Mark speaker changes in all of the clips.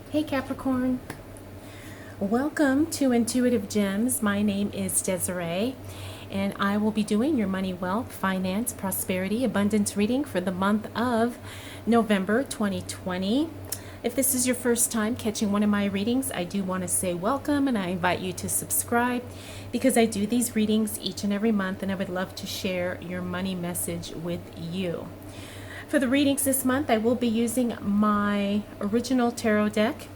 Speaker 1: Hey Capricorn, welcome to Intuitive Gems. My name is Desiree and I will be doing your money, wealth, finance, prosperity, abundance reading for the month of November 2020. If this is your first time catching one of my readings, I do want to say welcome and I invite you to subscribe because I do these readings each and every month and I would love to share your money message with you. For the readings this month, I will be using my original tarot deck.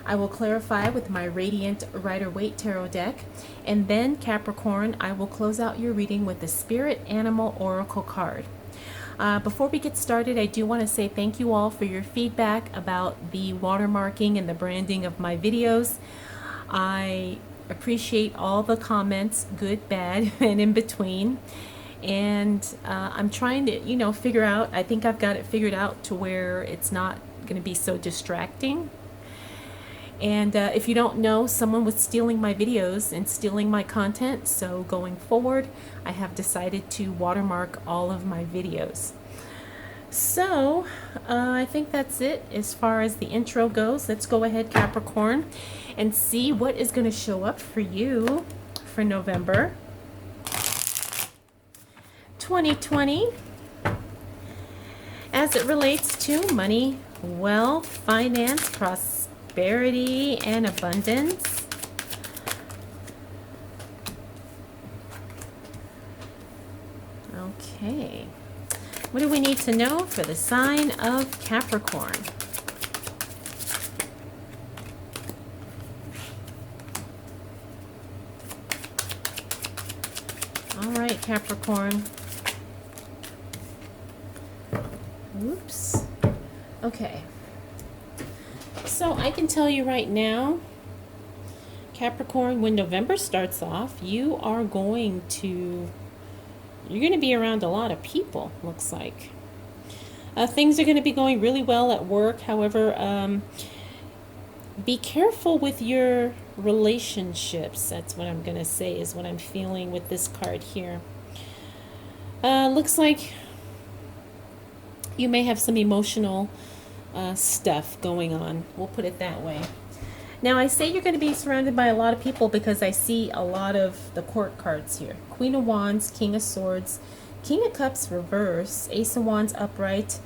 Speaker 1: I will clarify with my Radiant Rider-Waite tarot deck. And then, Capricorn, I will close out your reading with the Spirit Animal Oracle card. Before we get started, I do want to say thank you all for your feedback about the watermarking and the branding of my videos. I appreciate all the comments, good, bad, and in between. And I'm trying to, figure out, I think I've got it figured out to where it's not going to be so distracting. And if you don't know, someone was stealing my videos and stealing my content. So going forward, I have decided to watermark all of my videos. So I think that's it as far as the intro goes. Let's go ahead, Capricorn, and see what is going to show up for you for November 2020 as it relates to money, wealth, finance, prosperity, and abundance. Okay, what do we need to know for the sign of Capricorn? All right, Capricorn. Oops. Okay. So I can tell you right now, Capricorn, when November starts off, you're going to be around a lot of people, looks like. Things are going to be going really well at work. However, be careful with your relationships. That's what I'm going to say is what I'm feeling with this card here. Looks like you may have some emotional stuff going on. We'll put it that way. Now, I say you're going to be surrounded by a lot of people because I see a lot of the court cards here. Queen of Wands, King of Swords, King of Cups reverse, Ace of Wands upright,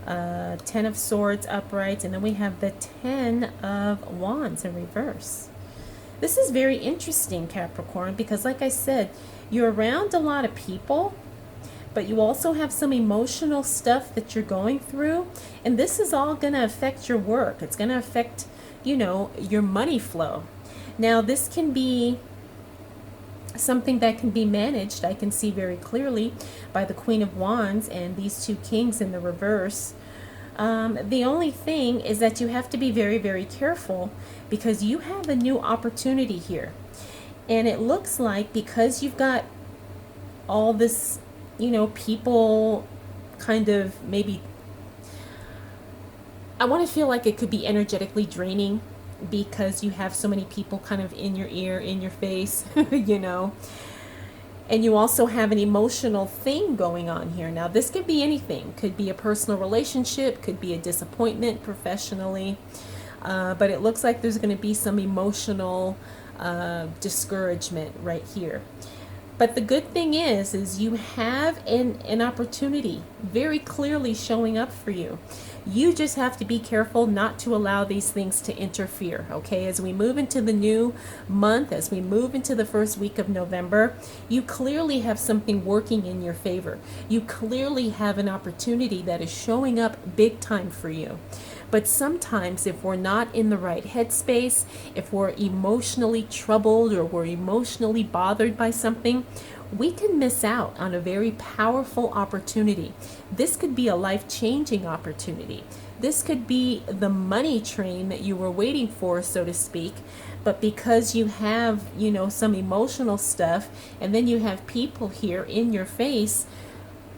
Speaker 1: Ten of Swords upright, and then we have the Ten of Wands in reverse. This is very interesting, Capricorn, because like I said, you're around a lot of people, but you also have some emotional stuff that you're going through, and this is all going to affect your work. It's going to affect, your money flow. Now, this can be something that can be managed, I can see very clearly, by the Queen of Wands and these two kings in the reverse. The only thing is that you have to be very, very careful because you have a new opportunity here. And it looks like because you've got all this people kind of maybe, I want to feel like it could be energetically draining because you have so many people kind of in your ear, in your face, and you also have an emotional thing going on here. Now, this could be anything. Could be a personal relationship, could be a disappointment professionally, but it looks like there's going to be some emotional discouragement right here. But the good thing is you have an opportunity very clearly showing up for you. You just have to be careful not to allow these things to interfere, okay? As we move into the new month, as we move into the first week of November, you clearly have something working in your favor. You clearly have an opportunity that is showing up big time for you. But sometimes if we're not in the right headspace, if we're emotionally troubled or we're emotionally bothered by something, we can miss out on a very powerful opportunity. This could be a life-changing opportunity. This could be the money train that you were waiting for, so to speak, but because you have, some emotional stuff and then you have people here in your face,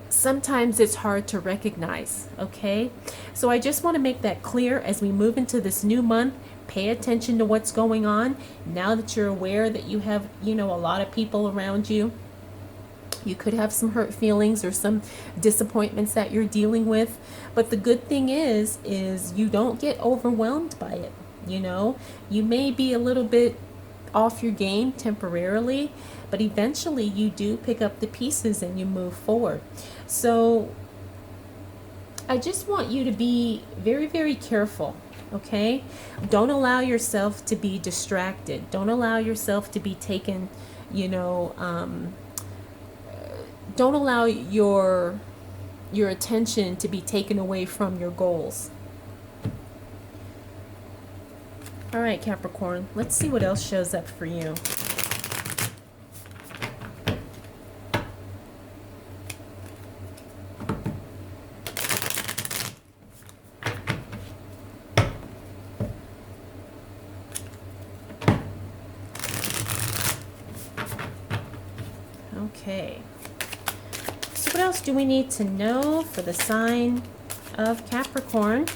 Speaker 1: sometimes it's hard to recognize, okay? So I just want to make that clear as we move into this new month. Pay attention to what's going on. Now that you're aware that you have, a lot of people around you, you could have some hurt feelings or some disappointments that you're dealing with. But the good thing is you don't get overwhelmed by it. You know, you may be a little bit off your game temporarily, but eventually you do pick up the pieces and you move forward. So I just want you to be very, very careful, okay? Don't allow yourself to be distracted. Don't allow yourself to be taken, you know, don't allow your attention to be taken away from your goals. All right, Capricorn, let's see what else shows up for you. Okay. So what else do we need to know for the sign of Capricorn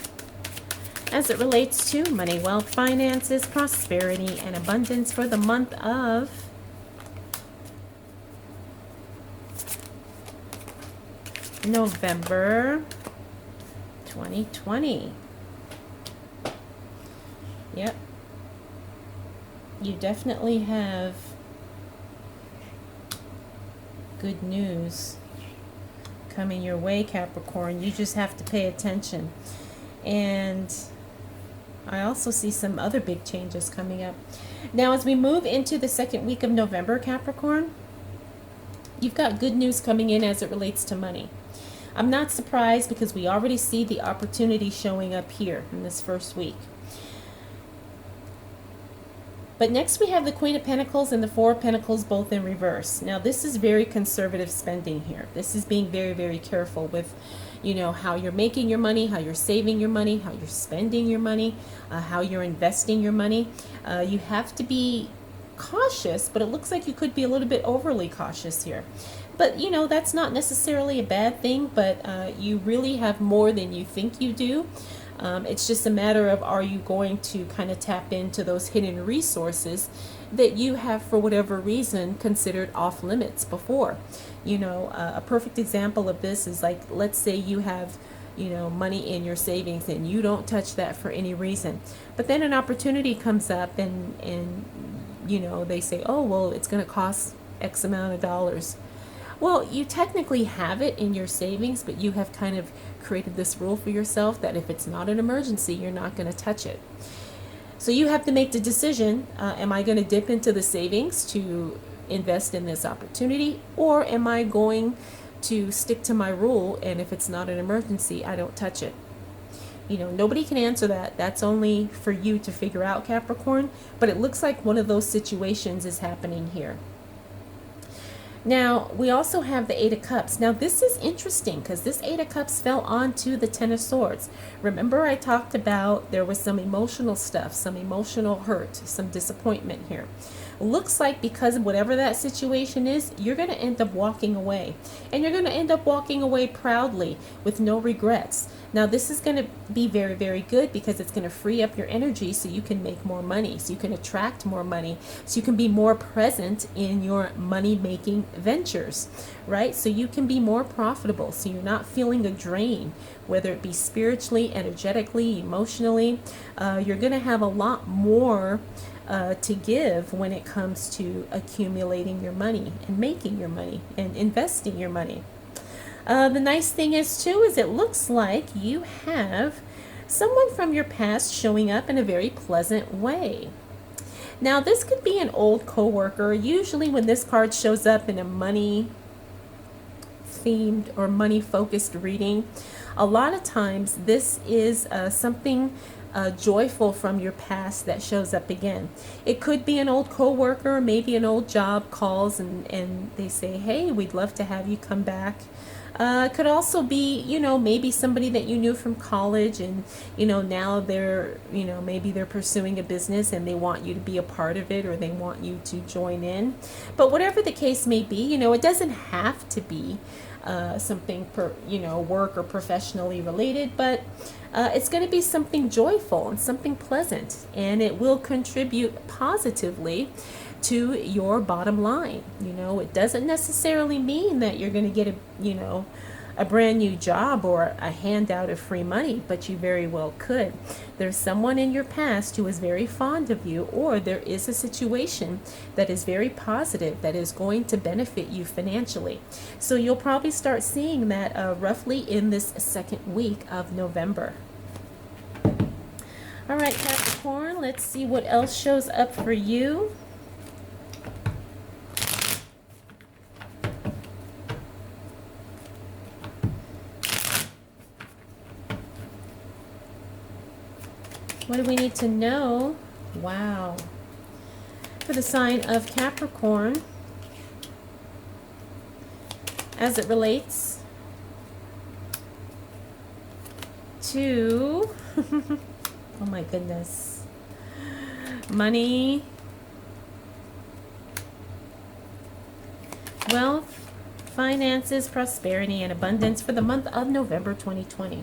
Speaker 1: as it relates to money, wealth, finances, prosperity, and abundance for the month of November 2020? Yep. You definitely have good news coming your way, Capricorn. You just have to pay attention. And I also see some other big changes coming up. Now, as we move into the second week of November, Capricorn, you've got good news coming in as it relates to money. I'm not surprised because we already see the opportunity showing up here in this first week. But next we have the Queen of Pentacles and the Four of Pentacles both in reverse. Now this is very conservative spending here. This is being very, very careful with, you know, how you're making your money, how you're saving your money, how you're spending your money, how you're investing your money. You have to be cautious, but it looks like you could be a little bit overly cautious here. But, you know, that's not necessarily a bad thing, but you really have more than you think you do. It's just a matter of, are you going to kind of tap into those hidden resources that you have, for whatever reason, considered off limits before. You know, a perfect example of this is like, let's say you have, you know, money in your savings and you don't touch that for any reason. But then an opportunity comes up and you know, they say, oh, well, it's going to cost X amount of dollars. Well, you technically have it in your savings, but you have kind of created this rule for yourself that if it's not an emergency, you're not going to touch it. So you have to make the decision, am I going to dip into the savings to invest in this opportunity, or am I going to stick to my rule, and if it's not an emergency, I don't touch it? You know, nobody can answer that. That's only for you to figure out, Capricorn, but it looks like one of those situations is happening here. Now, we also have the Eight of Cups. Now, this is interesting because this Eight of Cups fell onto the Ten of Swords. Remember, I talked about there was some emotional stuff, some emotional hurt, some disappointment here. Looks like because of whatever that situation is, you're going to end up walking away. And you're going to end up walking away proudly with no regrets. Now, this is going to be very, very good because it's going to free up your energy so you can make more money, so you can attract more money, so you can be more present in your money-making ventures, right? So you can be more profitable, so you're not feeling a drain, whether it be spiritually, energetically, emotionally. You're going to have a lot more to give when it comes to accumulating your money and making your money and investing your money. The nice thing is too, is it looks like you have someone from your past showing up in a very pleasant way. Now this could be an old coworker. Usually when this card shows up in a money themed or money focused reading, a lot of times this is something joyful from your past that shows up again. It could be an old coworker, maybe an old job calls and they say, hey, we'd love to have you come back. It could also be, you know, maybe somebody that you knew from college and, you know, now they're, you know, maybe they're pursuing a business and they want you to be a part of it or they want you to join in. But whatever the case may be, you know, it doesn't have to be something, work or professionally related, but it's going to be something joyful and something pleasant, and it will contribute positively to your bottom line. You know, it doesn't necessarily mean that you're going to get a brand new job or a handout of free money, but you very well could. There's someone in your past who is very fond of you, or there is a situation that is very positive that is going to benefit you financially. So you'll probably start seeing that roughly in this second week of November. All right, Capricorn, let's see what else shows up for you. What do we need to know? Wow. For the sign of Capricorn, as it relates to, oh my goodness, money, wealth, finances, prosperity, and abundance for the month of November 2020.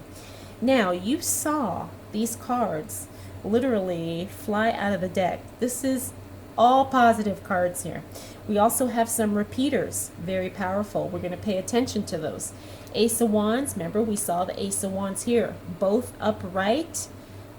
Speaker 1: Now, you saw these cards literally fly out of the deck. This is all positive cards here. We also have some repeaters, very powerful. We're going to pay attention to those. Ace of Wands, remember we saw the Ace of Wands here, both upright,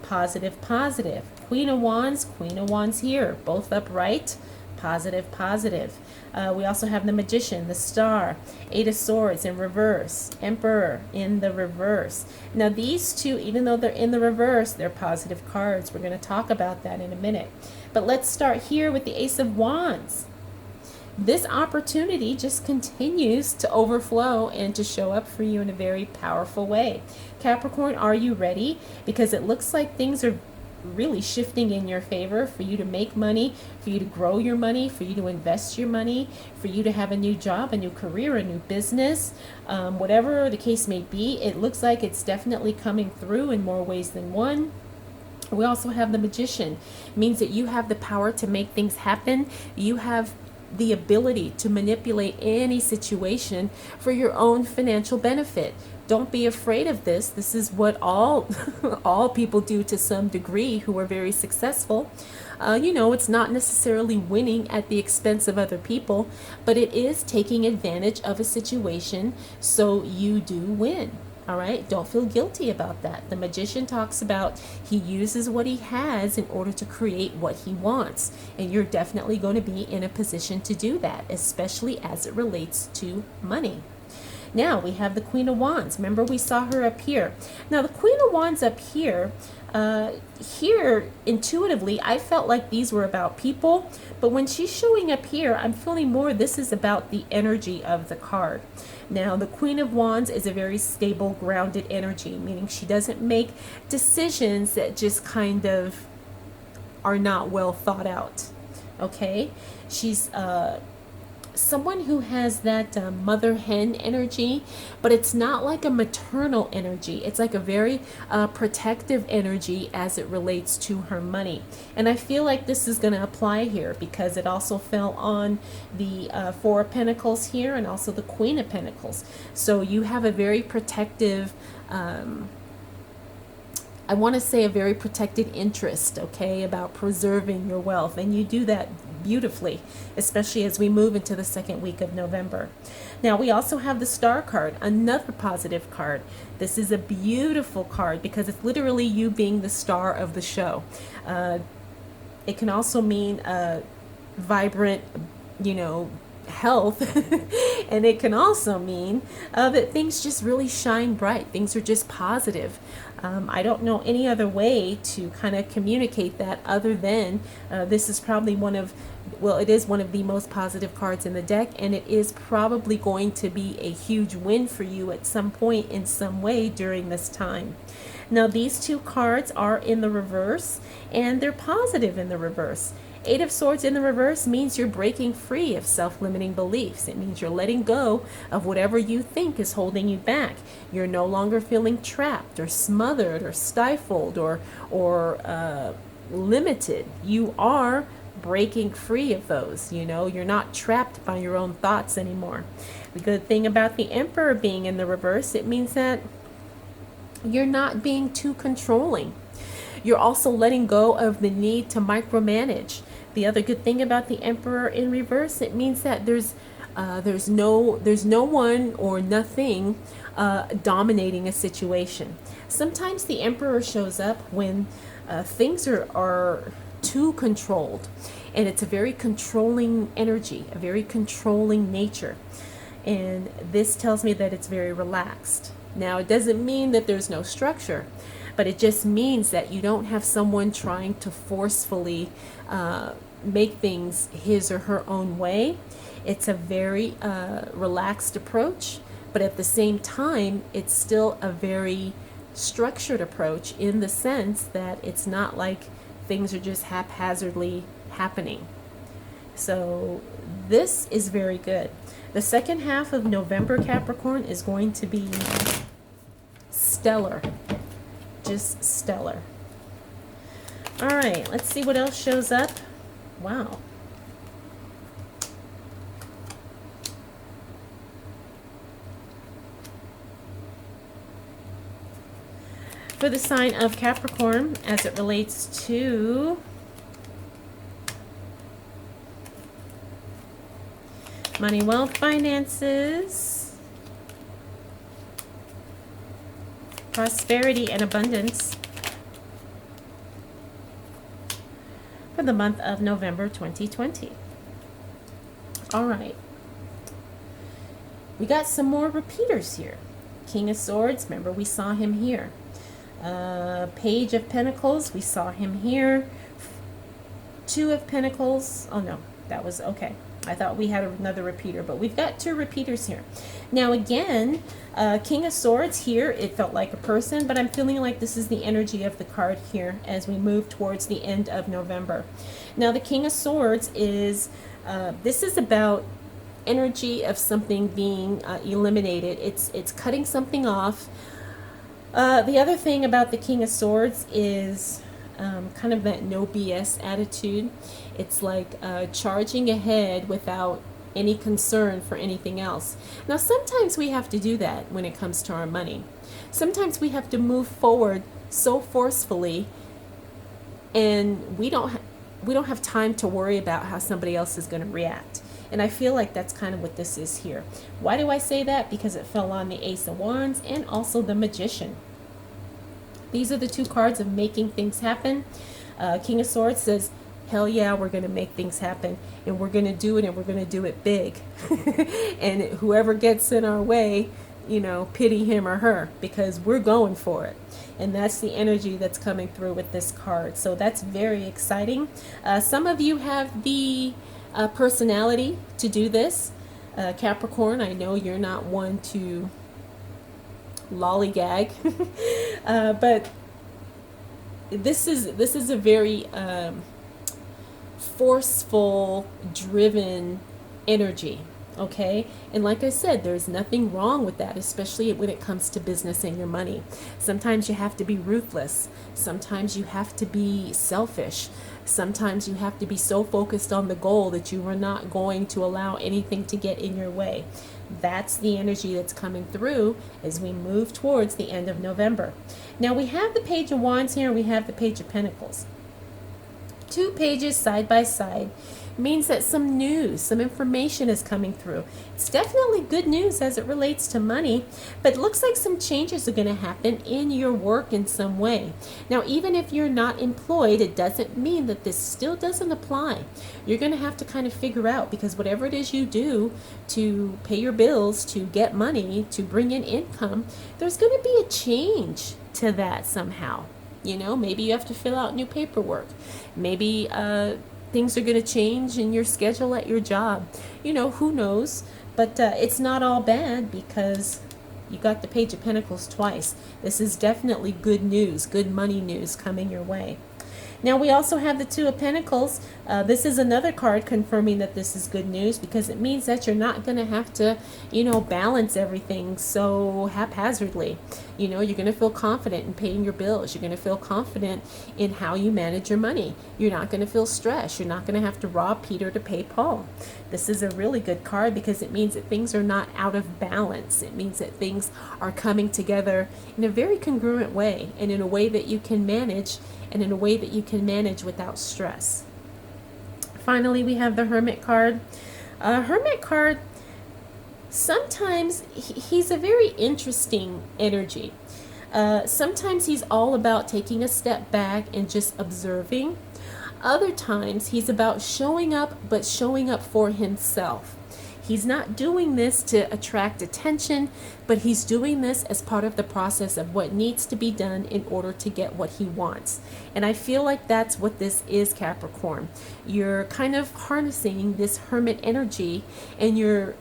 Speaker 1: positive, positive. Queen of Wands here, both upright, positive, positive. We also have the Magician, the Star, Eight of Swords in reverse, Emperor in the reverse. Now these two, even though they're in the reverse, they're positive cards. We're going to talk about that in a minute. But let's start here with the Ace of Wands. This opportunity just continues to overflow and to show up for you in a very powerful way. Capricorn, are you ready? Because it looks like things are really shifting in your favor for you to make money, for you to grow your money, for you to invest your money, for you to have a new job, a new career, a new business, whatever the case may be. It looks like it's definitely coming through in more ways than one. We also have the Magician. It means that you have the power to make things happen. You have the ability to manipulate any situation for your own financial benefit. Don't be afraid of this. This is what all all people do to some degree who are very successful. It's not necessarily winning at the expense of other people, but it is taking advantage of a situation so you do win. All right, don't feel guilty about that. The Magician talks about he uses what he has in order to create what he wants. And you're definitely going to be in a position to do that, especially as it relates to money. Now we have the Queen of Wands. Remember we saw her up here. Now the Queen of Wands up here, here intuitively I felt like these were about people, but when she's showing up here, I'm feeling more this is about the energy of the card. Now the Queen of Wands is a very stable, grounded energy, meaning she doesn't make decisions that just kind of are not well thought out. Okay, she's someone who has that mother hen energy, but it's not like a maternal energy. It's like a very protective energy as it relates to her money. And I feel like this is going to apply here because it also fell on the Four of Pentacles here and also the Queen of Pentacles. So you have a very protective I want to say a very protected interest, okay, about preserving your wealth. And you do that beautifully, especially as we move into the second week of November. Now, we also have the Star card, another positive card. This is a beautiful card because it's literally you being the star of the show. It can also mean vibrant, health. And it can also mean that things just really shine bright. Things are just positive. I don't know any other way to kind of communicate that other than this is probably it is one of the most positive cards in the deck, and it is probably going to be a huge win for you at some point in some way during this time. Now, these two cards are in the reverse, and they're positive in the reverse. Eight of Swords in the reverse means you're breaking free of self-limiting beliefs. It means you're letting go of whatever you think is holding you back. You're no longer feeling trapped or smothered or stifled or limited. You are breaking free of those. You're not trapped by your own thoughts anymore. The good thing about the Emperor being in the reverse, it means that you're not being too controlling. You're also letting go of the need to micromanage. The other good thing about the Emperor in reverse, it means that there's There's no one or nothing dominating a situation. Sometimes the Emperor shows up when things are too controlled, and it's a very controlling energy, a very controlling nature. And this tells me that it's very relaxed. Now, it doesn't mean that there's no structure, but it just means that you don't have someone trying to forcefully make things his or her own way. It's a very relaxed approach, but at the same time, it's still a very structured approach in the sense that it's not like things are just haphazardly happening. So this is very good. The second half of November, Capricorn, is going to be stellar. Just stellar. All right, let's see what else shows up. Wow. For the sign of Capricorn, as it relates to money, wealth, finances, prosperity, and abundance for the month of November 2020. All right. We got some more repeaters here. King of Swords, remember we saw him here. Page of Pentacles, we saw him here. Two of Pentacles, oh no, that was okay. I thought we had another repeater, but we've got two repeaters here. Now again, King of Swords here, it felt like a person, but I'm feeling like this is the energy of the card here as we move towards the end of November. Now the King of Swords is, this is about energy of something being eliminated. It's cutting something off. The other thing about the King of Swords is kind of that no BS attitude. It's like charging ahead without any concern for anything else. Now, sometimes we have to do that when it comes to our money. Sometimes we have to move forward so forcefully, and we don't have time to worry about how somebody else is going to react. And I feel like that's kind of what this is here. Why do I say that? Because it fell on the Ace of Wands and also the Magician. These are the two cards of making things happen. King of Swords says, hell yeah, we're going to make things happen. And we're going to do it, and we're going to do it big. And whoever gets in our way, you know, pity him or her, because we're going for it. And that's the energy that's coming through with this card. So that's very exciting. Some of you have the personality to do this. Capricorn, I know you're not one to lollygag, but this is a very forceful, driven energy. Okay, and like I said, there's nothing wrong with that, especially when it comes to business and your money. Sometimes you have to be ruthless. Sometimes you have to be selfish. Sometimes you have to be so focused on the goal that you are not going to allow anything to get in your way. That's the energy that's coming through as we move towards the end of November. Now we have the Page of Wands here, and we have the Page of Pentacles. Two pages side by side means that some news, some information is coming through. It's definitely good news as it relates to money, but it looks like some changes are going to happen in your work in some way. Now, even if you're not employed, it doesn't mean that this still doesn't apply. You're going to have to kind of figure out, because whatever it is you do to pay your bills, to get money, to bring in income, there's going to be a change to that somehow. You know, maybe you have to fill out new paperwork. Maybe things are going to change in your schedule at your job. You know, who knows? But it's not all bad, because you got the Page of Pentacles twice. This is definitely good news, good money news coming your way. Now we also have the Two of Pentacles. This is another card confirming that this is good news, because it means that you're not going to have to, you know, balance everything so haphazardly. You know, you're going to feel confident in paying your bills. You're going to feel confident in how you manage your money. You're not going to feel stressed. You're not going to have to rob Peter to pay Paul. This is a really good card, because it means that things are not out of balance. It means that things are coming together in a very congruent way, and in a way that you can manage, and in a way that you can manage without stress. Finally, we have the Hermit card. Hermit card Sometimes he's a very interesting energy. Sometimes he's all about taking a step back and just observing. Other times he's about showing up, but showing up for himself. He's not doing this to attract attention, but he's doing this as part of the process of what needs to be done in order to get what he wants. And I feel like that's what this is, Capricorn. You're kind of harnessing this hermit energy and you're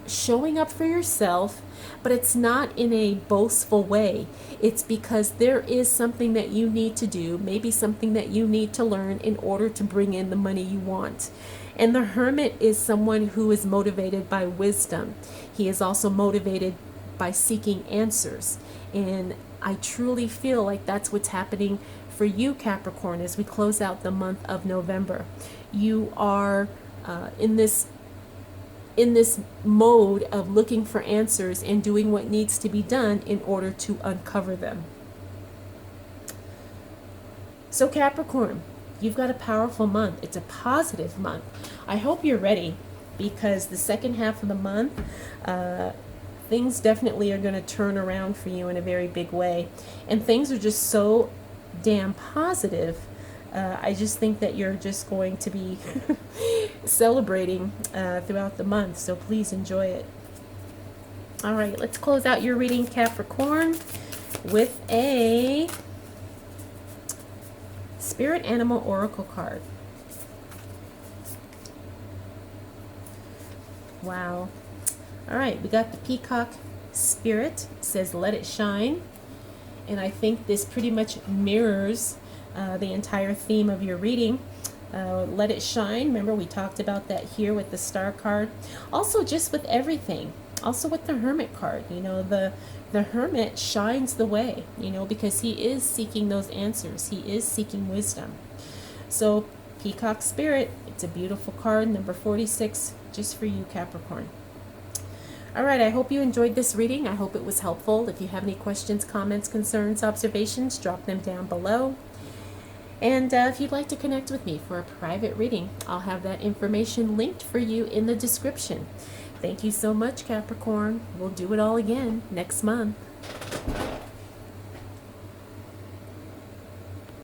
Speaker 1: showing up for yourself, but it's not in a boastful way. It's because there is something that you need to do, maybe something that you need to learn in order to bring in the money you want. And the hermit is someone who is motivated by wisdom. He is also motivated by seeking answers. And I truly feel like that's what's happening for you, Capricorn, as we close out the month of November. You are in this mode of looking for answers and doing what needs to be done in order to uncover them. So Capricorn, you've got a powerful month. It's a positive month. I hope you're ready, because the second half of the month, things definitely are going to turn around for you in a very big way. And things are just so damn positive. I just think that you're just going to be celebrating throughout the month. So please enjoy it. All right, let's close out your reading, Capricorn, with a Spirit Animal Oracle card. Wow. All right, we got the Peacock Spirit. It says, let it shine. And I think this pretty much mirrors the entire theme of your reading. Let it shine. Remember, we talked about that here with the Star card. Also, just with everything. Also with the Hermit card. You know, the Hermit shines the way, you know, because he is seeking those answers. He is seeking wisdom. So, Peacock Spirit, it's a beautiful card, number 46, just for you, Capricorn. All right, I hope you enjoyed this reading. I hope it was helpful. If you have any questions, comments, concerns, observations, drop them down below. And if you'd like to connect with me for a private reading, I'll have that information linked for you in the description. Thank you so much, Capricorn. We'll do it all again next month.